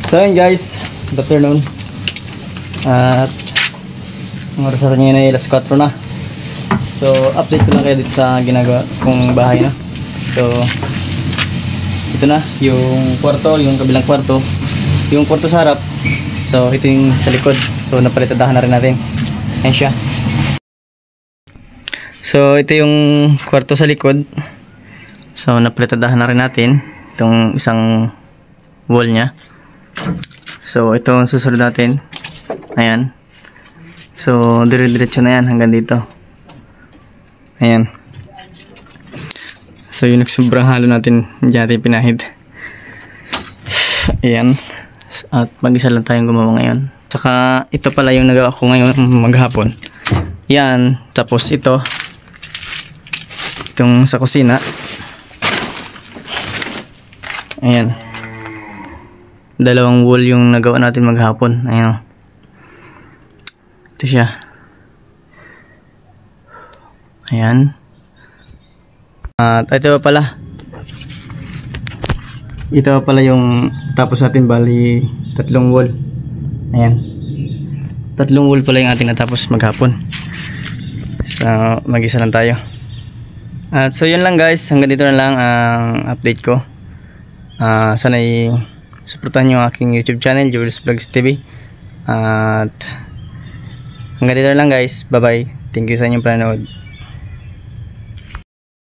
So yun guys, good afternoon. At ang oras natin ngayon ay alas 4 na. So update ko lang kayo dito sa ginagawa kong bahay na. So ito na yung kwarto, yung kabilang kwarto, yung kwarto sa harap. So ito yung sa likod. So napalitadahan na rin natin. Ayan siya. So ito yung kwarto sa likod. So napalitadahan na rin natin itong isang wall nya. So ito ang susunod natin. Ayan. So dire-diretso na yan hanggang dito. Ayan. So yung nagsobrang halo natin, hindi natin pinahid. Ayan. At mag-isa lang tayong gumawa ngayon. Saka ito pala yung nagawa ko ngayon maghapon. Yan. Tapos ito, itong sa kusina. Ayan. Dalawang wall yung nagawa natin maghapon. Ayan. Ito siya. Ayan. At ito pala. Ito pala yung tapos natin, bali tatlong wall. Ayan. Tatlong wall pala yung ating natapos maghapon. So mag-isa lang tayo. At so yun lang guys. Hanggang dito na lang ang update ko. Sana suportahan nyo ang aking YouTube channel, Jules Vlogs TV. At hanggang dito na lang guys. Bye bye. Thank you sa inyong panonood.